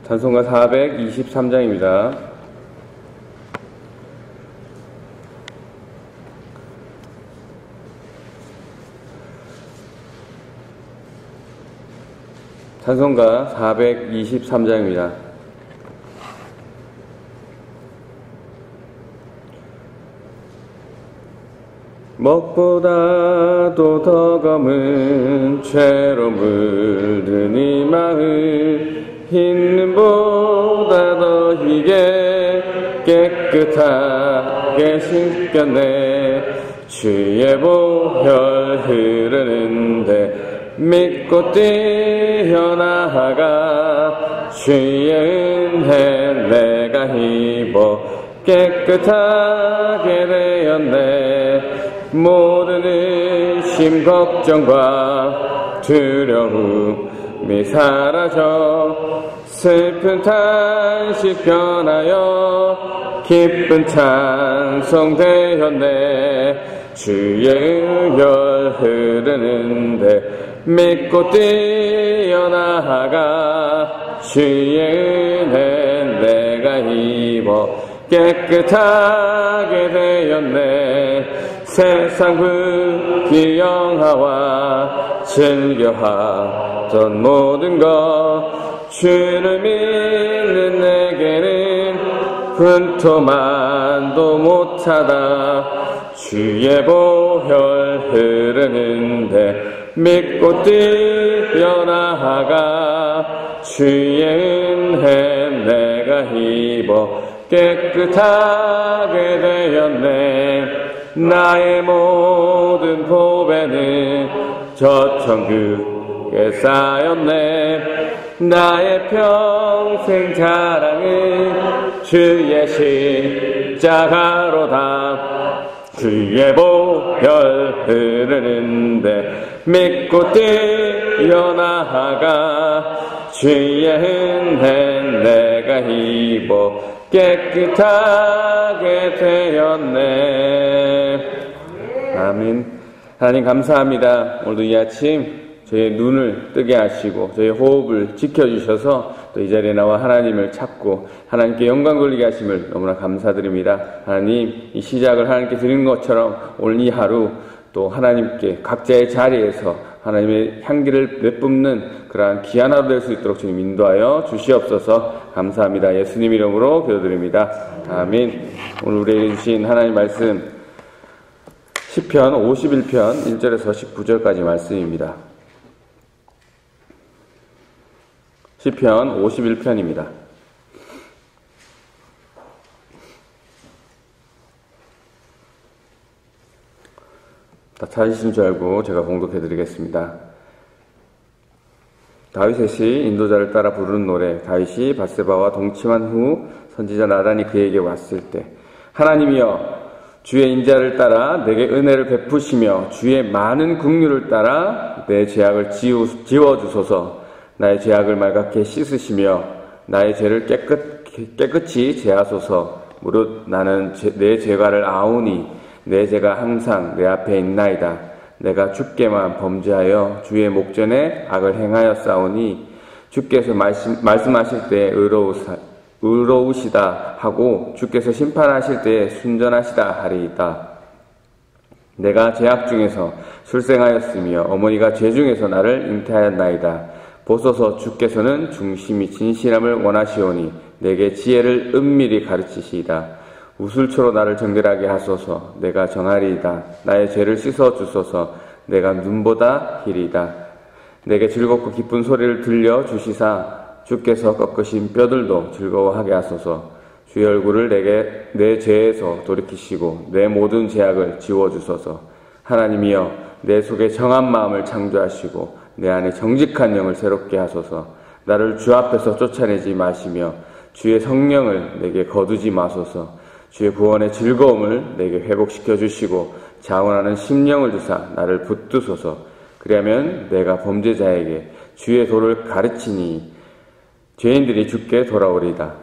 찬송가 423장입니다. 찬송가 423장입니다. 먹보다도 더 검은 죄로 물든 이 마을, 흰눈보다 더 희게 깨끗하게 씻겼네. 주의 보혈 흐르는데 믿고 뛰어나가, 주의 은혜 내가 입어 깨끗하게 되었네. 모든 의심 걱정과 두려움이 사라져 슬픈 탄식 변하여 기쁜 찬송 되었네. 주의 은혈 흐르는데 믿고 뛰어나가, 주의 은혜 내가 입어 깨끗하게 되었네. 세상 부귀 영화와 즐겨하던 모든 것, 주를 믿는 내게는 분토만도 못하다. 주의 보혈 흐르는데 믿고 뛰어나가, 주의 은혜 내가 입어 깨끗하게 되었네. 나의 모든 보배는 저 천국에 쌓였네. 나의 평생 자랑은 주의 십자가로다. 주의 보혈 흐르는데 믿고 뛰어나가, 주의 은혜 내가 입어 깨끗하게 되었네. 아멘. 하나님 감사합니다. 오늘도 이 아침 저희의 눈을 뜨게 하시고 저희의 호흡을 지켜주셔서 또 이 자리에 나와 하나님을 찾고 하나님께 영광 돌리게 하심을 너무나 감사드립니다. 하나님, 이 시작을 하나님께 드린 것처럼 오늘 이 하루 또 하나님께 각자의 자리에서 하나님의 향기를 내뿜는 그러한 귀한 하루 될 수 있도록 주님 인도하여 주시옵소서. 감사합니다. 예수님 이름으로 기도드립니다. 아멘. 오늘 우리에게 주신 하나님 말씀 시편 51편 1절에서 19절까지 말씀입니다. 시편 51편입니다. 다 찾으신 줄 알고 제가 봉독해드리겠습니다. 다윗의 시, 인도자를 따라 부르는 노래. 다윗이 밧세바와 동침한 후 선지자 나단이 그에게 왔을 때, 하나님이여 주의 인자를 따라 내게 은혜를 베푸시며 주의 많은 긍휼을 따라 내 죄악을 지워주소서. 나의 죄악을 말갛게 씻으시며 나의 죄를 깨끗이 제하소서. 무릇 나는 내 죄가를 아오니 내 죄가 항상 내 앞에 있나이다. 내가 주께만 범죄하여 주의 목전에 악을 행하였사오니 주께서 말씀하실 때에 의로우시다 하고 주께서 심판하실 때에 순전하시다 하리이다. 내가 죄악 중에서 출생하였으며 어머니가 죄 중에서 나를 잉태하였나이다. 보소서, 주께서는 중심이 진실함을 원하시오니 내게 지혜를 은밀히 가르치시이다. 우슬초로 나를 정결하게 하소서. 내가 정하리이다. 나의 죄를 씻어주소서. 내가 눈보다 희리이다. 내게 즐겁고 기쁜 소리를 들려주시사 주께서 꺾으신 뼈들도 즐거워하게 하소서. 주의 얼굴을 내 죄에서 돌이키시고 내 모든 죄악을 지워주소서. 하나님이여 내 속에 정한 마음을 창조하시고 내 안에 정직한 영을 새롭게 하소서. 나를 주 앞에서 쫓아내지 마시며 주의 성령을 내게 거두지 마소서. 주의 구원의 즐거움을 내게 회복시켜 주시고 자원하는 심령을 주사 나를 붙드소서. 그리하면 내가 범죄자에게 주의 도를 가르치니 죄인들이 주께 돌아오리다.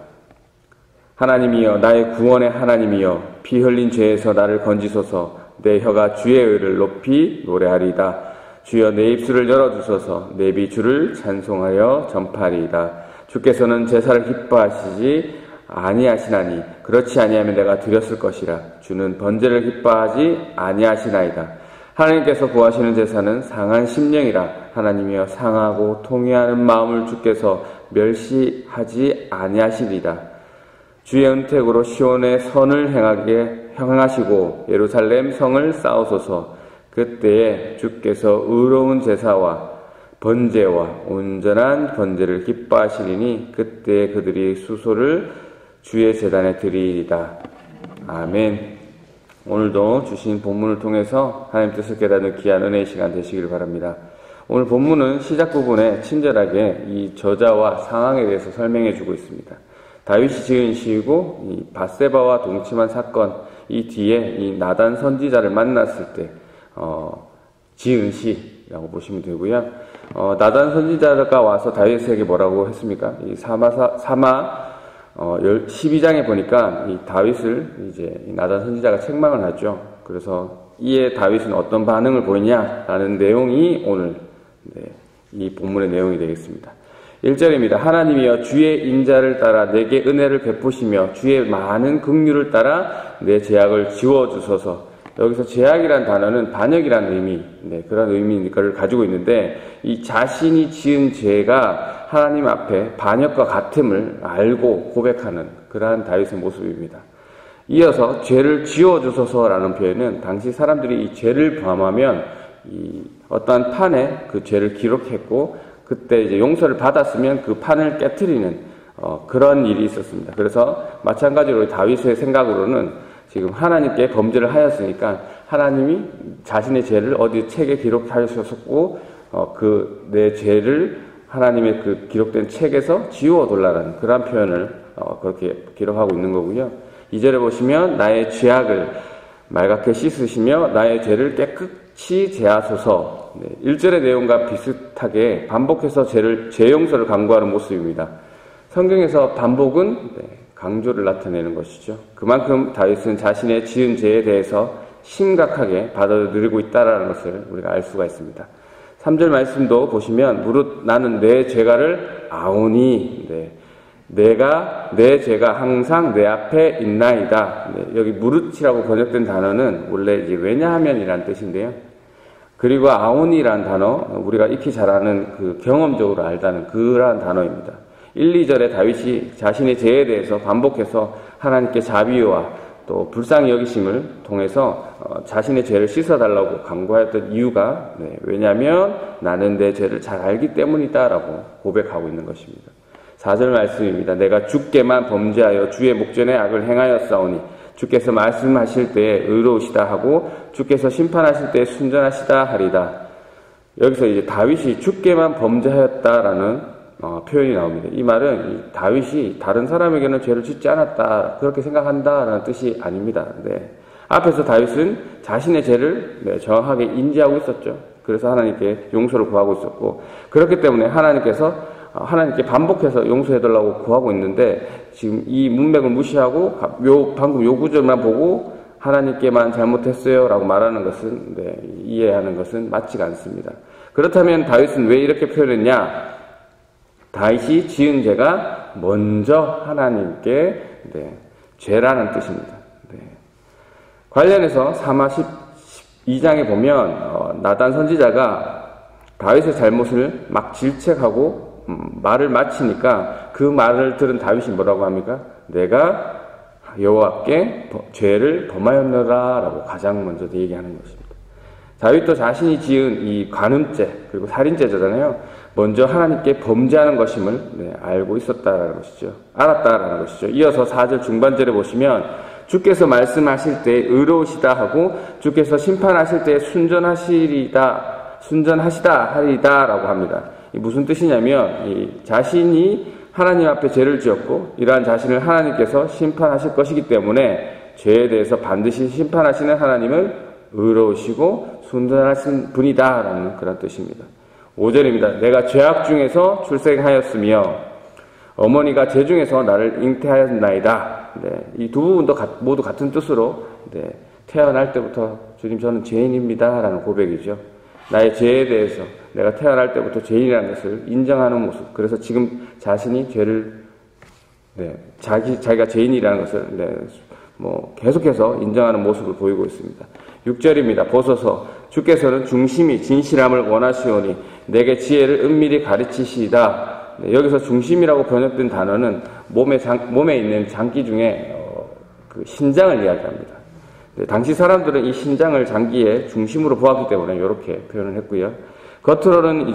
하나님이여 나의 구원의 하나님이여 피 흘린 죄에서 나를 건지소서. 내 혀가 주의 의를 높이 노래하리이다. 주여 내 입술을 열어주소서. 내 입이 주를 찬송하여 전파하리이다. 주께서는 제사를 기뻐하시지 아니하시나니 그렇지 아니하면 내가 드렸을 것이라. 주는 번제를 기뻐하지 아니하시나이다. 하나님께서 구하시는 제사는 상한 심령이라. 하나님이여 상하고 통회하는 마음을 주께서 멸시하지 아니하시리라. 주의 은택으로 시온의 선을 행하시고 예루살렘 성을 쌓으소서. 그때에 주께서 의로운 제사와 번제와 온전한 번제를 기뻐하시리니 그때에 그들이 수소를 주의 제단에 드리리다. 아멘. 오늘도 주신 본문을 통해서 하나님 뜻을 깨닫는 귀한 은혜의 시간 되시길 바랍니다. 오늘 본문은 시작 부분에 친절하게 이 저자와 상황에 대해서 설명해 주고 있습니다. 다윗이 지은 시이고 이 밧세바와 동침한 사건, 이 뒤에 이 나단 선지자를 만났을 때 지은 시라고 보시면 되고요. 나단 선지자가 와서 다윗에게 뭐라고 했습니까? 이 12장에 보니까 이 다윗을 이제 나단 선지자가 책망을 하죠. 그래서 이에 다윗은 어떤 반응을 보이냐라는 내용이 오늘 이 본문의 내용이 되겠습니다. 1절입니다. 하나님이여 주의 인자를 따라 내게 은혜를 베푸시며 주의 많은 긍휼을 따라 내 죄악을 지워주소서. 여기서 죄악이란 단어는 반역이라는 의미, 그런 의미를 가지고 있는데 이 자신이 지은 죄가 하나님 앞에 반역과 같음을 알고 고백하는 그러한 다윗의 모습입니다. 이어서 죄를 지워주소서라는 표현은 당시 사람들이 이 죄를 범하면 이 어떠한 판에 그 죄를 기록했고 그때 이제 용서를 받았으면 그 판을 깨트리는 그런 일이 있었습니다. 그래서 마찬가지로 다윗의 생각으로는 지금 하나님께 범죄를 하였으니까 하나님이 자신의 죄를 어디 책에 기록하셨었고 그 내 죄를 하나님의 그 기록된 책에서 지워둘라는 그런 표현을 그렇게 기록하고 있는 거고요. 2절에 보시면 나의 죄악을 맑게 씻으시며 나의 죄를 깨끗이 제하소서. 1절의 내용과 비슷하게 반복해서 죄 용서를 강구하는 모습입니다. 성경에서 반복은 강조를 나타내는 것이죠. 그만큼 다윗은 자신의 지은 죄에 대해서 심각하게 받아들이고 있다는 것을 우리가 알 수가 있습니다. 3절 말씀도 보시면 무릇 나는 내 죄가를 아오니 내 죄가 항상 내 앞에 있나이다. 여기 무릇이라고 번역된 단어는 원래 이제 왜냐하면이라는 뜻인데요. 그리고 아오니라는 단어 우리가 익히 잘 아는 그 경험적으로 알다는 그러한 단어입니다. 1, 2절에 다윗이 자신의 죄에 대해서 반복해서 하나님께 자비와 또 불쌍히 여기심을 통해서 자신의 죄를 씻어달라고 간구하였던 이유가 왜냐하면 나는 내 죄를 잘 알기 때문이다라고 고백하고 있는 것입니다. 4절 말씀입니다. 내가 주께만 범죄하여 주의 목전에 악을 행하였사오니 주께서 말씀하실 때에 의로우시다 하고 주께서 심판하실 때에 순전하시다 하리다. 여기서 이제 다윗이 주께만 범죄하였다라는 표현이 나옵니다. 이 말은 다윗이 다른 사람에게는 죄를 짓지 않았다 그렇게 생각한다라는 뜻이 아닙니다. 앞에서 다윗은 자신의 죄를 정확하게 인지하고 있었죠. 그래서 하나님께 용서를 구하고 있었고 그렇기 때문에 하나님께 반복해서 용서해달라고 구하고 있는데 지금 이 문맥을 무시하고 방금 요 구절만 보고 하나님께만 잘못했어요 라고 말하는 것은 이해하는 것은 맞지가 않습니다. 그렇다면 다윗은 왜 이렇게 표현했냐? 다윗이 지은 죄가 먼저 하나님께 죄라는 뜻입니다. 관련해서 사마 12장에 보면 나단 선지자가 다윗의 잘못을 막 질책하고 말을 마치니까 그 말을 들은 다윗이 뭐라고 합니까? 내가 여호와께 죄를 범하였노라 라고 가장 먼저 얘기하는 것입니다. 다윗도 자신이 지은 이 간음죄 그리고 살인죄잖아요. 먼저 하나님께 범죄하는 것임을 알고 있었다라는 것이죠. 알았다라는 것이죠. 이어서 4절 중반절에 보시면 주께서 말씀하실 때 의로우시다 하고 주께서 심판하실 때 순전하시다 하리다 라고 합니다. 이 무슨 뜻이냐면 이 자신이 하나님 앞에 죄를 지었고 이러한 자신을 하나님께서 심판하실 것이기 때문에 죄에 대해서 반드시 심판하시는 하나님은 의로우시고 순전하신 분이다 라는 그런 뜻입니다. 5절입니다. 내가 죄악 중에서 출생하였으며 어머니가 죄 중에서 나를 잉태하였나이다. 이 두 부분도 모두 같은 뜻으로 태어날 때부터 주님 저는 죄인입니다 라는 고백이죠. 나의 죄에 대해서 내가 태어날 때부터 죄인이라는 것을 인정하는 모습. 그래서 지금 자신이 죄를 자기가 죄인이라는 것을 계속해서 인정하는 모습을 보이고 있습니다. 6절입니다. 보소서 주께서는 중심이 진실함을 원하시오니 내게 지혜를 은밀히 가르치시이다. 여기서 중심이라고 번역된 단어는 몸에 있는 장기 중에 그 신장을 이야기합니다. 당시 사람들은 이 신장을 장기의 중심으로 보았기 때문에 이렇게 표현을 했고요. 겉으로는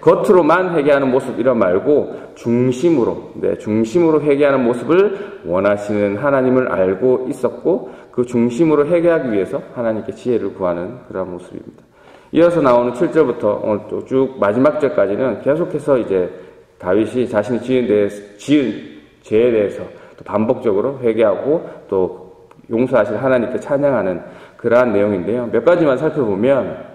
겉으로만 회개하는 모습 이런 말고 중심으로 회개하는 모습을 원하시는 하나님을 알고 있었고 그 중심으로 회개하기 위해서 하나님께 지혜를 구하는 그런 모습입니다. 이어서 나오는 7절부터 오늘 또 쭉 마지막 절까지는 계속해서 이제 다윗이 자신이 지은 죄에 대해서 또 반복적으로 회개하고 또 용서하실 하나님께 찬양하는 그러한 내용인데요. 몇 가지만 살펴보면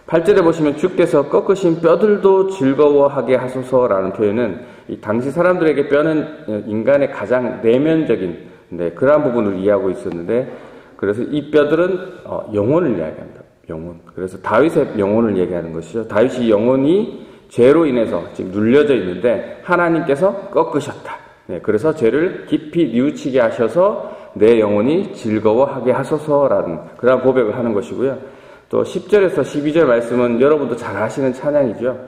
8절에 보시면 주께서 꺾으신 뼈들도 즐거워하게 하소서라는 표현은 이 당시 사람들에게 뼈는 인간의 가장 내면적인 그러한 부분을 이해하고 있었는데 그래서 이 뼈들은 영혼을 이야기합니다. 영혼. 그래서 다윗의 영혼을 얘기하는 것이죠. 다윗이 영혼이 죄로 인해서 지금 눌려져 있는데 하나님께서 꺾으셨다. 그래서 죄를 깊이 뉘우치게 하셔서 내 영혼이 즐거워하게 하소서라는 그러한 고백을 하는 것이고요. 또 10절에서 12절 말씀은 여러분도 잘 아시는 찬양이죠.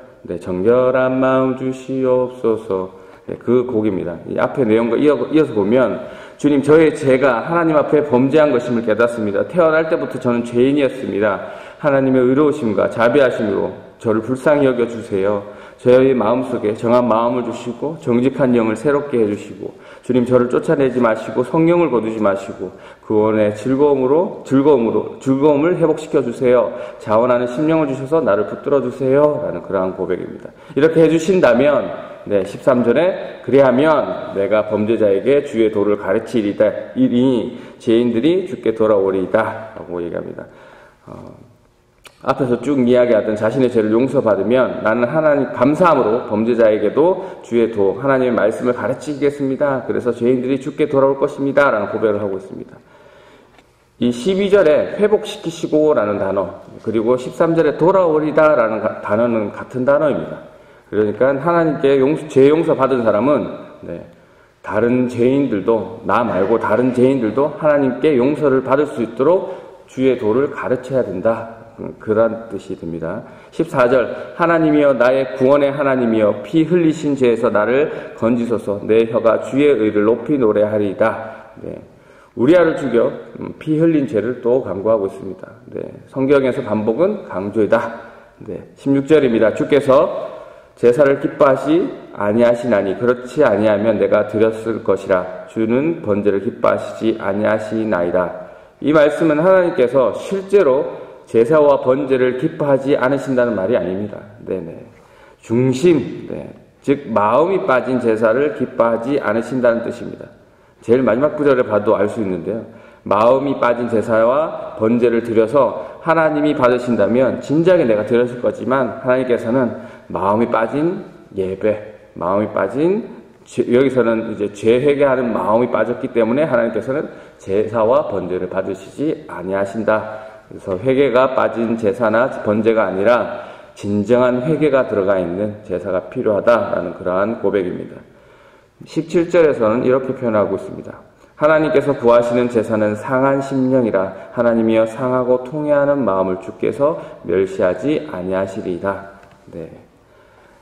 정결한 마음 주시옵소서. 그 곡입니다. 이 앞에 내용과 이어서 보면 주님 저의 죄가 하나님 앞에 범죄한 것임을 깨닫습니다. 태어날 때부터 저는 죄인이었습니다. 하나님의 의로우심과 자비하심으로 저를 불쌍히 여겨주세요. 저의 마음속에 정한 마음을 주시고 정직한 영을 새롭게 해주시고 주님 저를 쫓아내지 마시고 성령을 거두지 마시고 구원의 즐거움을 회복시켜 주세요. 자원하는 심령을 주셔서 나를 붙들어 주세요. 라는 그러한 고백입니다. 이렇게 해주신다면 13절에 그리하면 내가 범죄자에게 주의 도를 가르치리니 죄인들이 주께 돌아오리이다 라고 얘기합니다. 앞에서 쭉 이야기하던 자신의 죄를 용서받으면 나는 하나님 감사함으로 범죄자에게도 주의 도 하나님의 말씀을 가르치겠습니다. 그래서 죄인들이 주께 돌아올 것입니다. 라는 고백을 하고 있습니다. 이 12절에 회복시키시고 라는 단어 그리고 13절에 돌아오리다 라는 단어는 같은 단어입니다. 그러니까 하나님께 죄 용서받은 사람은 다른 죄인들도 나 말고 다른 죄인들도 하나님께 용서를 받을 수 있도록 주의 도를 가르쳐야 된다. 그런 뜻이 됩니다. 14절 하나님이여 나의 구원의 하나님이여 피 흘리신 죄에서 나를 건지소서 내 혀가 주의 의를 높이 노래하리이다. 우리아를 죽여 피 흘린 죄를 또 강구하고 있습니다. 성경에서 반복은 강조이다. 16절입니다. 주께서 제사를 기뻐하시 아니하시나니 그렇지 아니하면 내가 드렸을 것이라 주는 번제를 기뻐하시지 아니하시나이다. 이 말씀은 하나님께서 실제로 제사와 번제를 기뻐하지 않으신다는 말이 아닙니다. 중심, 즉 마음이 빠진 제사를 기뻐하지 않으신다는 뜻입니다. 제일 마지막 구절을 봐도 알 수 있는데요. 마음이 빠진 제사와 번제를 드려서 하나님이 받으신다면 진작에 내가 드렸을 거지만 하나님께서는 마음이 빠진 예배, 마음이 빠진 여기서는 이제 죄 회개하는 마음이 빠졌기 때문에 하나님께서는 제사와 번제를 받으시지 아니하신다. 그래서 회개가 빠진 제사나 번제가 아니라 진정한 회개가 들어가 있는 제사가 필요하다라는 그러한 고백입니다. 17절에서는 이렇게 표현하고 있습니다. 하나님께서 구하시는 제사는 상한 심령이라 하나님이여 상하고 통회하는 마음을 주께서 멸시하지 아니하시리이다.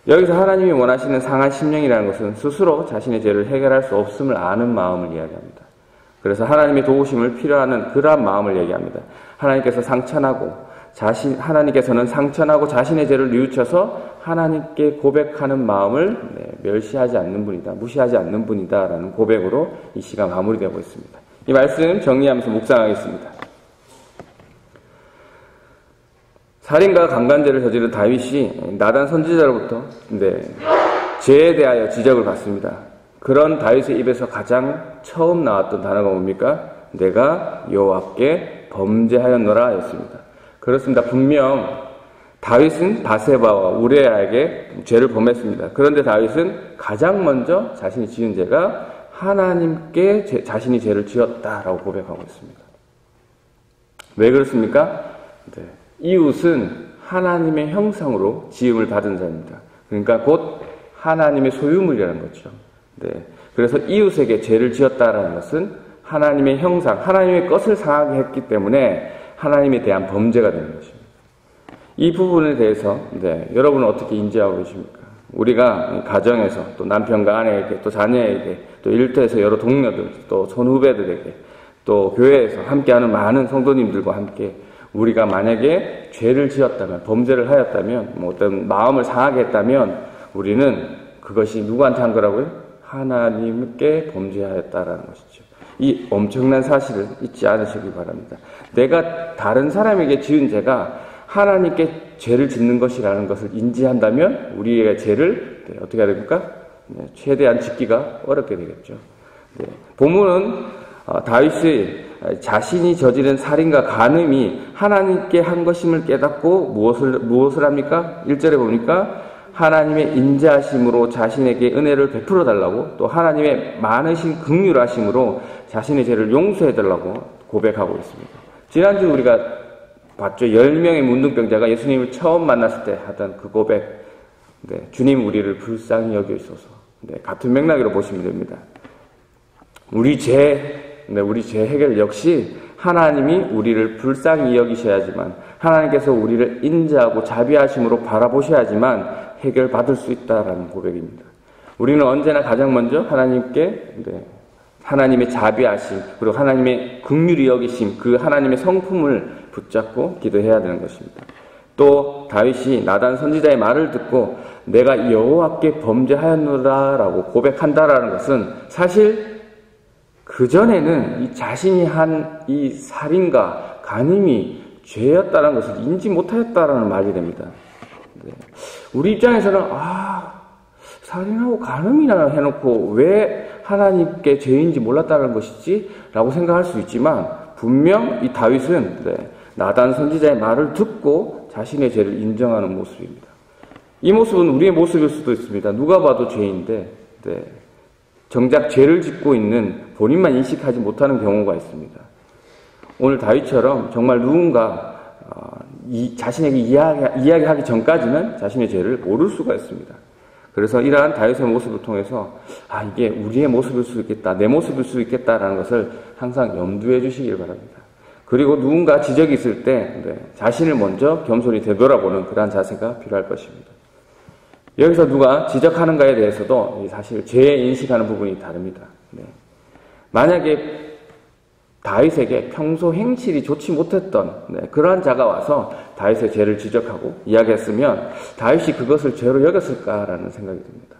여기서 하나님이 원하시는 상한 심령이라는 것은 스스로 자신의 죄를 해결할 수 없음을 아는 마음을 이야기합니다. 그래서 하나님의 도우심을 필요하는 그러한 마음을 얘기합니다. 하나님께서는 상처나고 자신의 죄를 뉘우쳐서 하나님께 고백하는 마음을 멸시하지 않는 분이다, 무시하지 않는 분이다 라는 고백으로 이 시간 마무리되고 있습니다. 이 말씀 정리하면서 묵상하겠습니다. 살인과 강간죄를 저지른 다윗이 나단 선지자로부터 죄에 대하여 지적을 받습니다. 그런 다윗의 입에서 가장 처음 나왔던 단어가 뭡니까? 내가 여호와께 범죄하였노라 였습니다. 그렇습니다. 분명 다윗은 바세바와 우리아에게 죄를 범했습니다. 그런데 다윗은 가장 먼저 자신이 지은 죄가 하나님께 자신이 죄를 지었다라고 고백하고 있습니다. 왜 그렇습니까? 이웃은 하나님의 형상으로 지음을 받은 자입니다. 그러니까 곧 하나님의 소유물이라는 거죠. 네. 그래서 이웃에게 죄를 지었다라는 것은 하나님의 형상, 하나님의 것을 상하게 했기 때문에 하나님에 대한 범죄가 되는 것입니다. 이 부분에 대해서 여러분은 어떻게 인지하고 계십니까? 우리가 가정에서 또 남편과 아내에게 또 자녀에게 또 일터에서 여러 동료들 또 선후배들에게 또 교회에서 함께하는 많은 성도님들과 함께 우리가 만약에 죄를 지었다면 범죄를 하였다면 뭐 어떤 마음을 상하게 했다면 우리는 그것이 누구한테 한 거라고요? 하나님께 범죄하였다라는 것이죠. 이 엄청난 사실을 잊지 않으시기 바랍니다. 내가 다른 사람에게 지은 죄가 하나님께 죄를 짓는 것이라는 것을 인지한다면 우리의 죄를 어떻게 해야 됩니까? 최대한 짓기가 어렵게 되겠죠. 본문은 다윗이 자신이 저지른 살인과 간음이 하나님께 한 것임을 깨닫고 무엇을 합니까? 1절에 보니까 하나님의 인자하심으로 자신에게 은혜를 베풀어 달라고 또 하나님의 많으신 긍휼하심으로 자신의 죄를 용서해 달라고 고백하고 있습니다. 지난주 우리가 봤죠. 10명의 문둥병자가 예수님을 처음 만났을 때 하던 그 고백. 주님 우리를 불쌍히 여기소서. 같은 맥락으로 보시면 됩니다. 우리 죄 해결 역시 하나님이 우리를 불쌍히 여기셔야지만 하나님께서 우리를 인자하고 자비하심으로 바라보셔야지만 해결받을 수 있다라는 고백입니다. 우리는 언제나 가장 먼저 하나님께 하나님의 자비하심 그리고 하나님의 긍휼히 여기심 그 하나님의 성품을 붙잡고 기도해야 되는 것입니다. 또 다윗이 나단 선지자의 말을 듣고 내가 여호와께 범죄하였노라라고 고백한다라는 것은 사실 그전에는 이 자신이 한 이 살인과 간음이 죄였다는 것을 인지 못하였다라는 말이 됩니다. 우리 입장에서는 살인하고 간음이나 해놓고 왜 하나님께 죄인지 몰랐다는 것이지? 라고 생각할 수 있지만 분명 이 다윗은 나단 선지자의 말을 듣고 자신의 죄를 인정하는 모습입니다. 이 모습은 우리의 모습일 수도 있습니다. 누가 봐도 죄인데 정작 죄를 짓고 있는 본인만 인식하지 못하는 경우가 있습니다. 오늘 다윗처럼 정말 누군가 자신에게 이야기하기 전까지는 자신의 죄를 모를 수가 있습니다. 그래서 이러한 다윗의 모습을 통해서 이게 우리의 모습일 수 있겠다, 내 모습일 수 있겠다라는 것을 항상 염두해 주시길 바랍니다. 그리고 누군가 지적이 있을 때 자신을 먼저 겸손히 되돌아보는 그러한 자세가 필요할 것입니다. 여기서 누가 지적하는가에 대해서도 사실 죄에 인식하는 부분이 다릅니다. 만약에 다윗에게 평소 행실이 좋지 못했던 그러한 자가 와서 다윗의 죄를 지적하고 이야기했으면 다윗이 그것을 죄로 여겼을까라는 생각이 듭니다.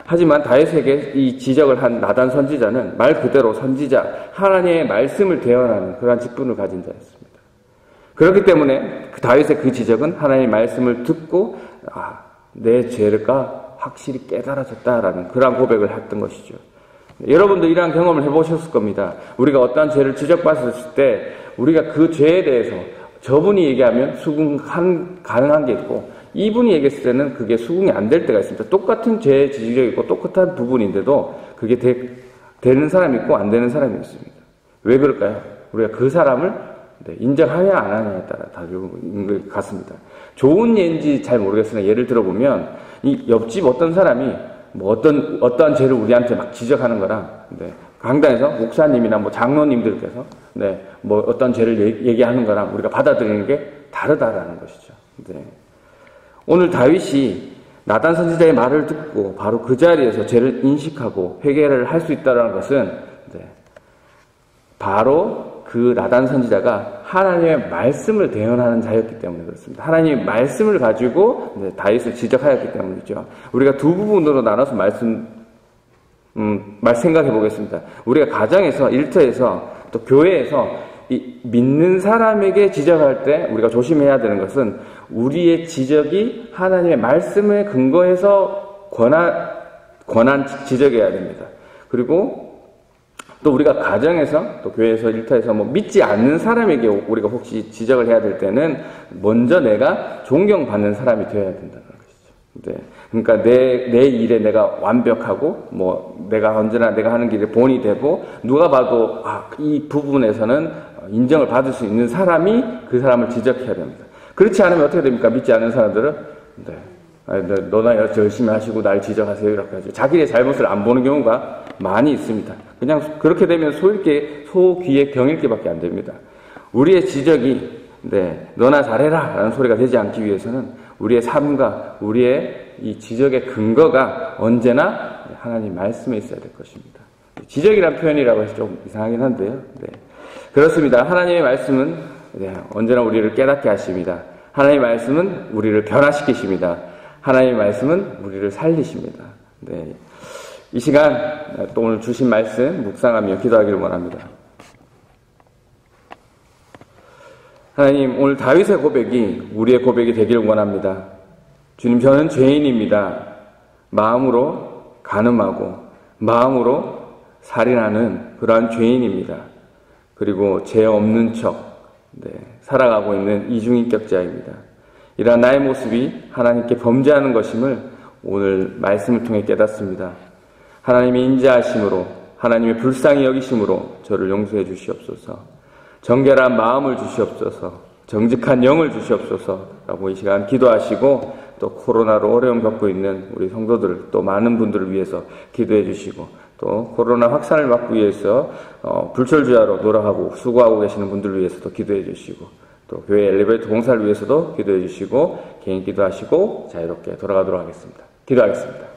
하지만 다윗에게 이 지적을 한 나단 선지자는 말 그대로 선지자, 하나님의 말씀을 대언하는 그러한 직분을 가진 자였습니다. 그렇기 때문에 다윗의 그 지적은 하나님의 말씀을 듣고 내 죄가 확실히 깨달아졌다라는 그러한 고백을 했던 것이죠. 여러분도 이러한 경험을 해보셨을 겁니다. 우리가 어떠한 죄를 지적받았을 때 우리가 그 죄에 대해서 저분이 얘기하면 수긍 가능한 게 있고 이분이 얘기했을 때는 그게 수긍이 안 될 때가 있습니다. 똑같은 죄의 지적이고 똑같은 부분인데도 그게 되는 사람이 있고 안 되는 사람이 있습니다. 왜 그럴까요? 우리가 그 사람을 인정하냐 안 하냐에 따라 다른 것 같습니다. 좋은 예인지 잘 모르겠으나 예를 들어보면 이 옆집 어떤 사람이 어떠한 죄를 우리한테 막 지적하는 거랑 강단에서 목사님이나 장로님들께서 어떤 죄를 얘기하는 거랑 우리가 받아들이는 게 다르다라는 것이죠. 오늘 다윗이 나단 선지자의 말을 듣고 바로 그 자리에서 죄를 인식하고 회개를 할 수 있다는 것은 바로 그 나단 선지자가 하나님의 말씀을 대언하는 자였기 때문에 그렇습니다. 하나님의 말씀을 가지고 다윗을 지적하였기 때문이죠. 우리가 두 부분으로 나눠서 생각해 보겠습니다. 우리가 가정에서, 일터에서, 또 교회에서 믿는 사람에게 지적할 때 우리가 조심해야 되는 것은 우리의 지적이 하나님의 말씀에 근거해서 권한 지적해야 됩니다. 그리고 또 우리가 가정에서 또 교회에서 일터에서 믿지 않는 사람에게 우리가 혹시 지적을 해야 될 때는 먼저 내가 존경받는 사람이 되어야 된다는 것이죠. 그러니까 내 일에 내가 완벽하고 내가 언제나 내가 하는 길에 본이 되고 누가 봐도 이 부분에서는 인정을 받을 수 있는 사람이 그 사람을 지적해야 됩니다. 그렇지 않으면 어떻게 됩니까? 믿지 않는 사람들은 네. 너나 열심히 하시고 날 지적하세요 이렇게 하죠. 자기의 잘못을 안 보는 경우가 많이 있습니다. 그냥 그렇게 되면 소귀에 병일게밖에 안 됩니다. 우리의 지적이 너나 잘해라 라는 소리가 되지 않기 위해서는 우리의 삶과 우리의 이 지적의 근거가 언제나 하나님 말씀에 있어야 될 것입니다. 지적이란 표현이라고 해서 좀 이상하긴 한데요. 그렇습니다. 하나님의 말씀은 언제나 우리를 깨닫게 하십니다. 하나님의 말씀은 우리를 변화시키십니다. 하나님의 말씀은 우리를 살리십니다. 이 시간 또 오늘 주신 말씀 묵상하며 기도하기를 원합니다. 하나님, 오늘 다윗의 고백이 우리의 고백이 되기를 원합니다. 주님, 저는 죄인입니다. 마음으로 간음하고 마음으로 살인하는 그러한 죄인입니다. 그리고 죄 없는 척 살아가고 있는 이중인격자입니다. 이러한 나의 모습이 하나님께 범죄하는 것임을 오늘 말씀을 통해 깨닫습니다. 하나님의 인자하심으로 하나님의 불쌍히 여기심으로 저를 용서해 주시옵소서. 정결한 마음을 주시옵소서. 정직한 영을 주시옵소서라고 이 시간 기도하시고 또 코로나로 어려움 겪고 있는 우리 성도들 또 많은 분들을 위해서 기도해 주시고 또 코로나 확산을 막기 위해서 불철주야로 노력하고 수고하고 계시는 분들을 위해서도 기도해 주시고 또 교회 엘리베이터 공사를 위해서도 기도해 주시고 개인 기도하시고 자유롭게 돌아가도록 하겠습니다. 기도하겠습니다.